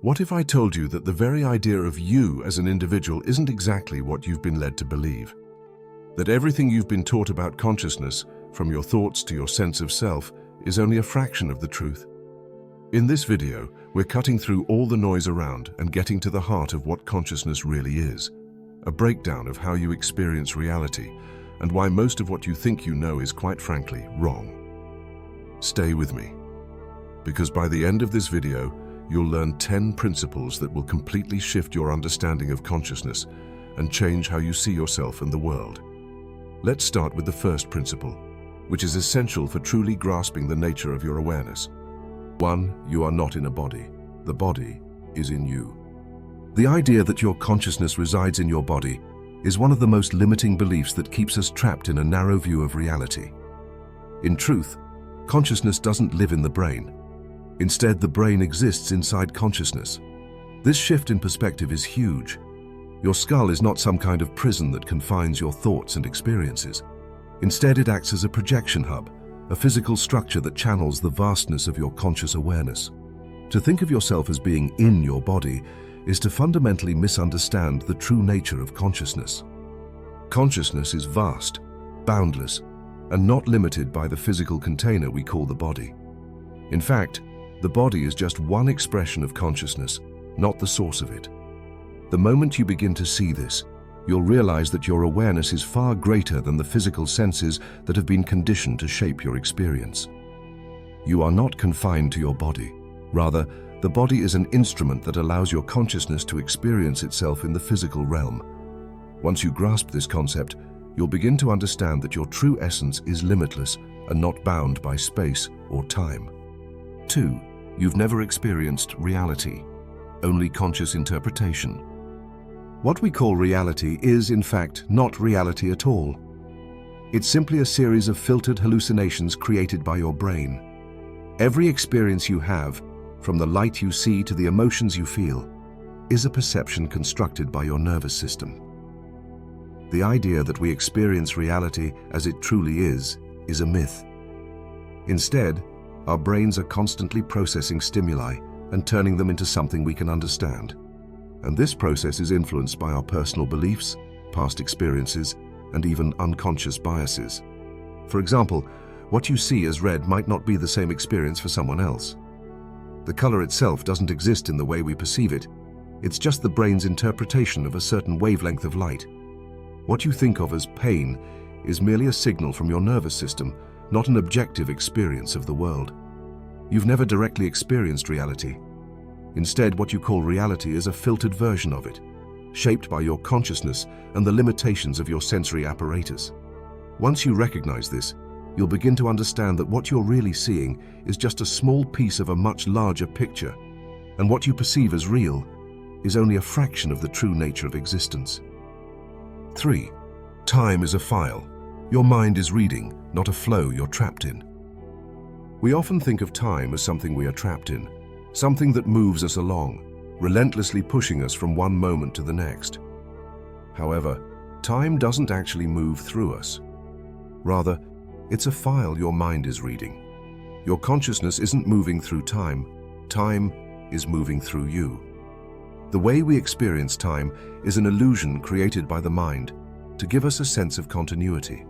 What if I told you that the very idea of you as an individual isn't exactly what you've been led to believe? That everything you've been taught about consciousness, from your thoughts to your sense of self, is only a fraction of the truth? In this video, we're cutting through all the noise around and getting to the heart of what consciousness really is. A breakdown of how you experience reality and why most of what you think you know is, quite frankly, wrong. Stay with me, because by the end of this video, you'll learn 10 principles that will completely shift your understanding of consciousness and change how you see yourself and the world. Let's start with the first principle, which is essential for truly grasping the nature of your awareness. 1. You are not in a body. The body is in you. The idea that your consciousness resides in your body is one of the most limiting beliefs that keeps us trapped in a narrow view of reality. In truth, consciousness doesn't live in the brain. Instead, the brain exists inside consciousness. This shift in perspective is huge. Your skull is not some kind of prison that confines your thoughts and experiences. Instead, it acts as a projection hub, a physical structure that channels the vastness of your conscious awareness. To think of yourself as being in your body is to fundamentally misunderstand the true nature of consciousness. Consciousness is vast, boundless, and not limited by the physical container we call the body. In fact, the body is just one expression of consciousness, not the source of it. The moment you begin to see this, you'll realize that your awareness is far greater than the physical senses that have been conditioned to shape your experience. You are not confined to your body. Rather, the body is an instrument that allows your consciousness to experience itself in the physical realm. Once you grasp this concept, you'll begin to understand that your true essence is limitless and not bound by space or time. 2. You've never experienced reality, only conscious interpretation. What we call reality is, in fact, not reality at all. It's simply a series of filtered hallucinations created by your brain. Every experience you have, from the light you see to the emotions you feel, is a perception constructed by your nervous system. The idea that we experience reality as it truly is a myth. Instead, our brains are constantly processing stimuli and turning them into something we can understand. And this process is influenced by our personal beliefs, past experiences, and even unconscious biases. For example, what you see as red might not be the same experience for someone else. The color itself doesn't exist in the way we perceive it. It's just the brain's interpretation of a certain wavelength of light. What you think of as pain is merely a signal from your nervous system, not an objective experience of the world. You've never directly experienced reality. Instead, what you call reality is a filtered version of it, shaped by your consciousness and the limitations of your sensory apparatus. Once you recognize this, you'll begin to understand that what you're really seeing is just a small piece of a much larger picture, and what you perceive as real is only a fraction of the true nature of existence. 3. Time is a file. Your mind is reading, not a flow you're trapped in. We often think of time as something we are trapped in, something that moves us along, relentlessly pushing us from one moment to the next. However, time doesn't actually move through us. Rather, it's a file your mind is reading. Your consciousness isn't moving through time. Time is moving through you. The way we experience time is an illusion created by the mind to give us a sense of continuity.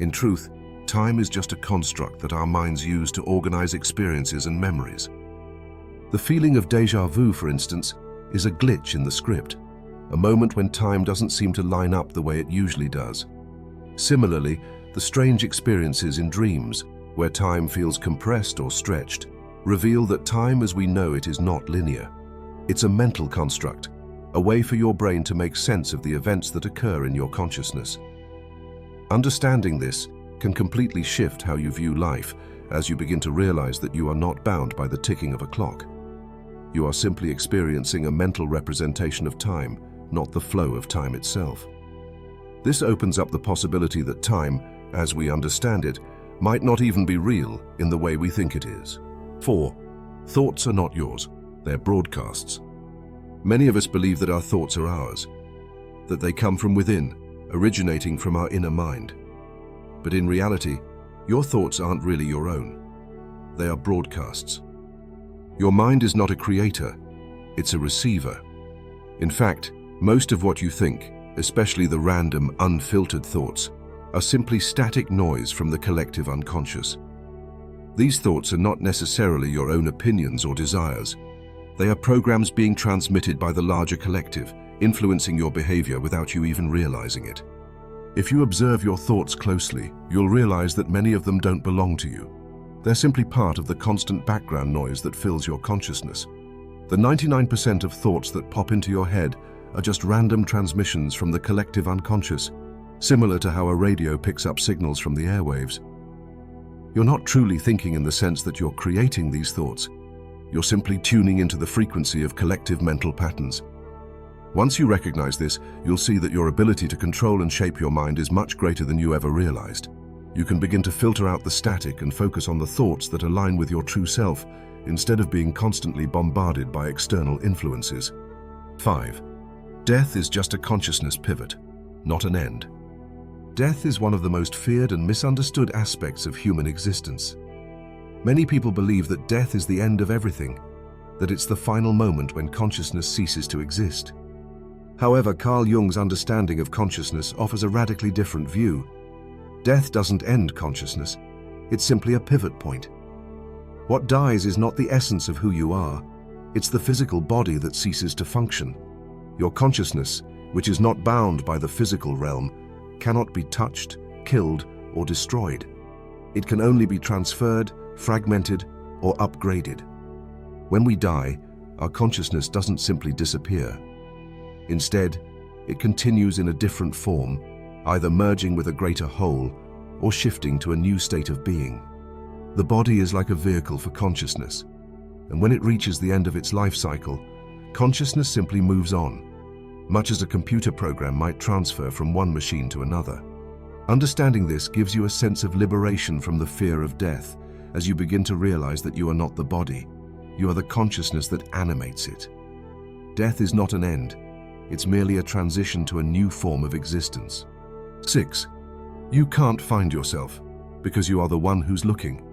In truth, time is just a construct that our minds use to organize experiences and memories. The feeling of déjà vu, for instance, is a glitch in the script, a moment when time doesn't seem to line up the way it usually does. Similarly, the strange experiences in dreams, where time feels compressed or stretched, reveal that time as we know it is not linear. It's a mental construct, a way for your brain to make sense of the events that occur in your consciousness. Understanding this can completely shift how you view life as you begin to realize that you are not bound by the ticking of a clock. You are simply experiencing a mental representation of time, not the flow of time itself. This opens up the possibility that time, as we understand it, might not even be real in the way we think it is. 4. Thoughts are not yours, they're broadcasts. Many of us believe that our thoughts are ours, that they come from within, originating from our inner mind. But in reality, your thoughts aren't really your own. They are broadcasts. Your mind is not a creator. It's a receiver. In fact, most of what you think, especially the random, unfiltered thoughts, are simply static noise from the collective unconscious. These thoughts are not necessarily your own opinions or desires. They are programs being transmitted by the larger collective, influencing your behavior without you even realizing it. If you observe your thoughts closely, you'll realize that many of them don't belong to you. They're simply part of the constant background noise that fills your consciousness. The 99% of thoughts that pop into your head are just random transmissions from the collective unconscious, similar to how a radio picks up signals from the airwaves. You're not truly thinking in the sense that you're creating these thoughts. You're simply tuning into the frequency of collective mental patterns. Once you recognize this, you'll see that your ability to control and shape your mind is much greater than you ever realized. You can begin to filter out the static and focus on the thoughts that align with your true self, instead of being constantly bombarded by external influences. 5. Death is just a consciousness pivot, not an end. Death is one of the most feared and misunderstood aspects of human existence. Many people believe that death is the end of everything, that it's the final moment when consciousness ceases to exist. However, Carl Jung's understanding of consciousness offers a radically different view. Death doesn't end consciousness, it's simply a pivot point. What dies is not the essence of who you are, it's the physical body that ceases to function. Your consciousness, which is not bound by the physical realm, cannot be touched, killed, or destroyed. It can only be transferred, fragmented, or upgraded. When we die, our consciousness doesn't simply disappear. Instead, it continues in a different form, either merging with a greater whole or shifting to a new state of being. The body is like a vehicle for consciousness, and when it reaches the end of its life cycle, consciousness simply moves on, much as a computer program might transfer from one machine to another. Understanding this gives you a sense of liberation from the fear of death, as you begin to realize that you are not the body, you are the consciousness that animates it. Death is not an end, it's merely a transition to a new form of existence. 6. You can't find yourself, because you are the one who's looking.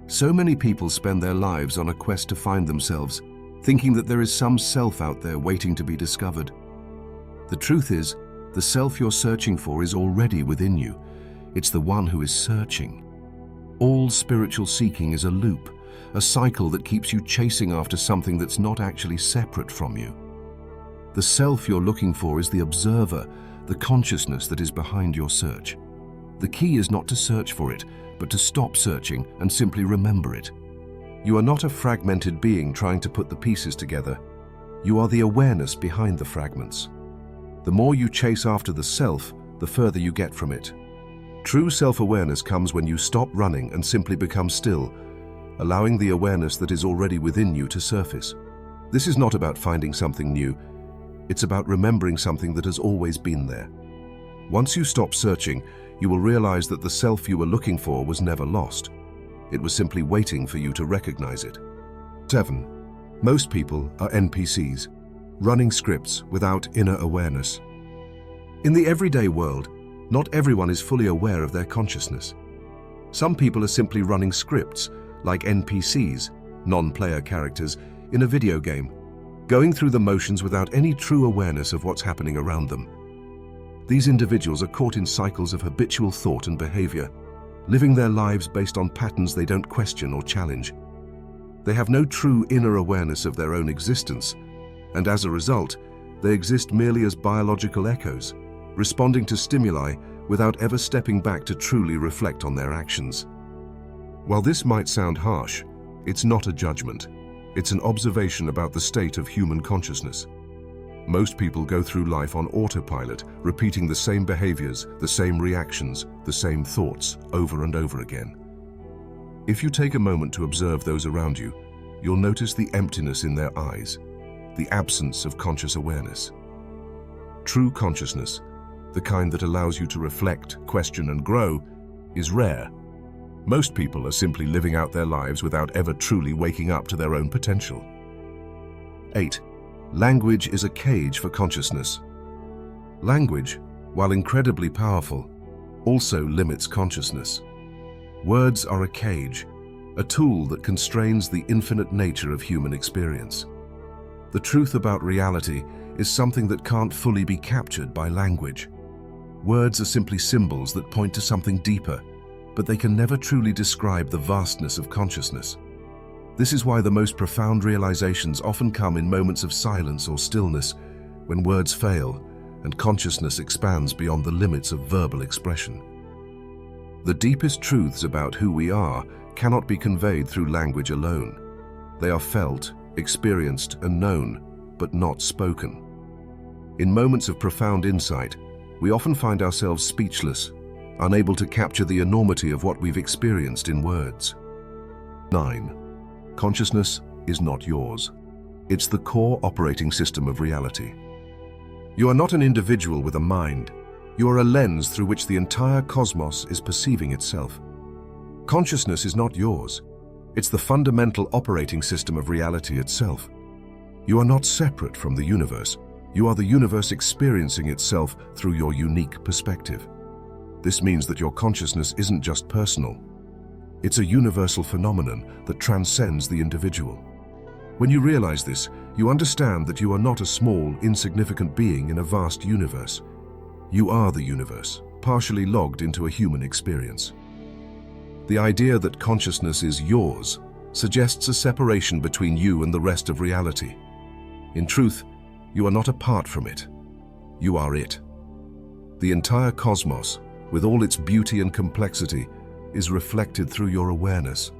So many people spend their lives on a quest to find themselves, thinking that there is some self out there waiting to be discovered. The truth is, the self you're searching for is already within you. It's the one who is searching. All spiritual seeking is a loop, a cycle that keeps you chasing after something that's not actually separate from you. The self you're looking for is the observer, the consciousness that is behind your search. The key is not to search for it, but to stop searching and simply remember it. You are not a fragmented being trying to put the pieces together. You are the awareness behind the fragments. The more you chase after the self, the further you get from it. True self-awareness comes when you stop running and simply become still, allowing the awareness that is already within you to surface. This is not about finding something new. It's about remembering something that has always been there. Once you stop searching, you will realize that the self you were looking for was never lost. It was simply waiting for you to recognize it. 7. Most people are NPCs, running scripts without inner awareness. In the everyday world, not everyone is fully aware of their consciousness. Some people are simply running scripts, like NPCs, non-player characters, in a video game, going through the motions without any true awareness of what's happening around them. These individuals are caught in cycles of habitual thought and behavior, living their lives based on patterns they don't question or challenge. They have no true inner awareness of their own existence, and as a result, they exist merely as biological echoes, responding to stimuli without ever stepping back to truly reflect on their actions. While this might sound harsh, it's not a judgment. It's an observation about the state of human consciousness. Most people go through life on autopilot, repeating the same behaviors, the same reactions, the same thoughts over and over again. If you take a moment to observe those around you, you'll notice the emptiness in their eyes, the absence of conscious awareness. True consciousness, the kind that allows you to reflect, question, and grow, is rare. Most people are simply living out their lives without ever truly waking up to their own potential. 8. Language is a cage for consciousness. Language, while incredibly powerful, also limits consciousness. Words are a cage, a tool that constrains the infinite nature of human experience. The truth about reality is something that can't fully be captured by language. Words are simply symbols that point to something deeper, but they can never truly describe the vastness of consciousness. This is why the most profound realizations often come in moments of silence or stillness, when words fail and consciousness expands beyond the limits of verbal expression. The deepest truths about who we are cannot be conveyed through language alone. They are felt, experienced, and known, but not spoken. In moments of profound insight, we often find ourselves speechless, unable to capture the enormity of what we've experienced in words. 9. Consciousness is not yours. It's the core operating system of reality. You are not an individual with a mind. You are a lens through which the entire cosmos is perceiving itself. Consciousness is not yours. It's the fundamental operating system of reality itself. You are not separate from the universe. You are the universe experiencing itself through your unique perspective. This means that your consciousness isn't just personal. It's a universal phenomenon that transcends the individual. When you realize this, you understand that you are not a small, insignificant being in a vast universe. You are the universe, partially logged into a human experience. The idea that consciousness is yours suggests a separation between you and the rest of reality. In truth, you are not apart from it. You are it. The entire cosmos, with all its beauty and complexity, is reflected through your awareness.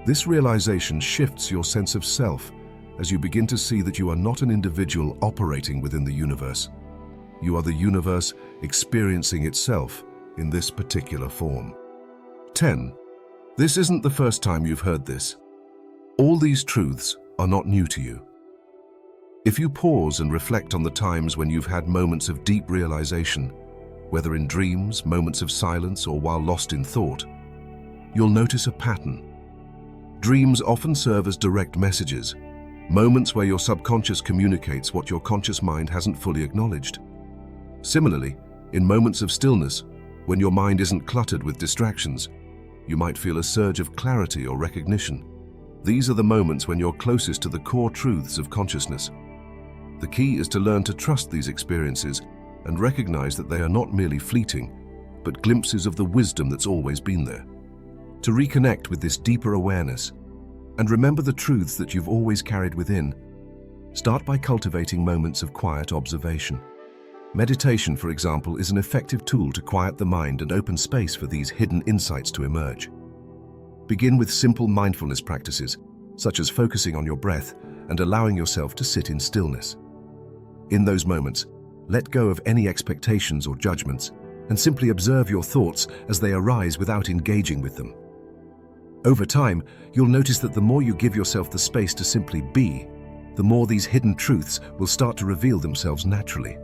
This realization shifts your sense of self as you begin to see that you are not an individual operating within the universe. You are the universe experiencing itself in this particular form. 10. This isn't the first time you've heard this. All these truths are not new to you. If you pause and reflect on the times when you've had moments of deep realization, whether in dreams, moments of silence, or while lost in thought, you'll notice a pattern. Dreams often serve as direct messages, moments where your subconscious communicates what your conscious mind hasn't fully acknowledged. Similarly, in moments of stillness, when your mind isn't cluttered with distractions, you might feel a surge of clarity or recognition. These are the moments when you're closest to the core truths of consciousness. The key is to learn to trust these experiences and recognize that they are not merely fleeting, but glimpses of the wisdom that's always been there. To reconnect with this deeper awareness and remember the truths that you've always carried within, start by cultivating moments of quiet observation. Meditation, for example, is an effective tool to quiet the mind and open space for these hidden insights to emerge. Begin with simple mindfulness practices, such as focusing on your breath and allowing yourself to sit in stillness. In those moments, let go of any expectations or judgments and simply observe your thoughts as they arise without engaging with them. Over time, you'll notice that the more you give yourself the space to simply be, the more these hidden truths will start to reveal themselves naturally.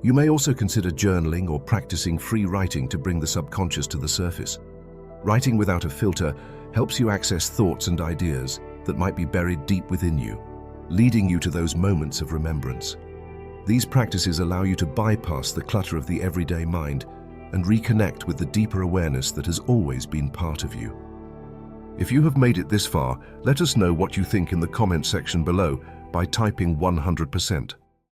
You may also consider journaling or practicing free writing to bring the subconscious to the surface. Writing without a filter helps you access thoughts and ideas that might be buried deep within you, leading you to those moments of remembrance. These practices allow you to bypass the clutter of the everyday mind and reconnect with the deeper awareness that has always been part of you. If you have made it this far, let us know what you think in the comment section below by typing 100%.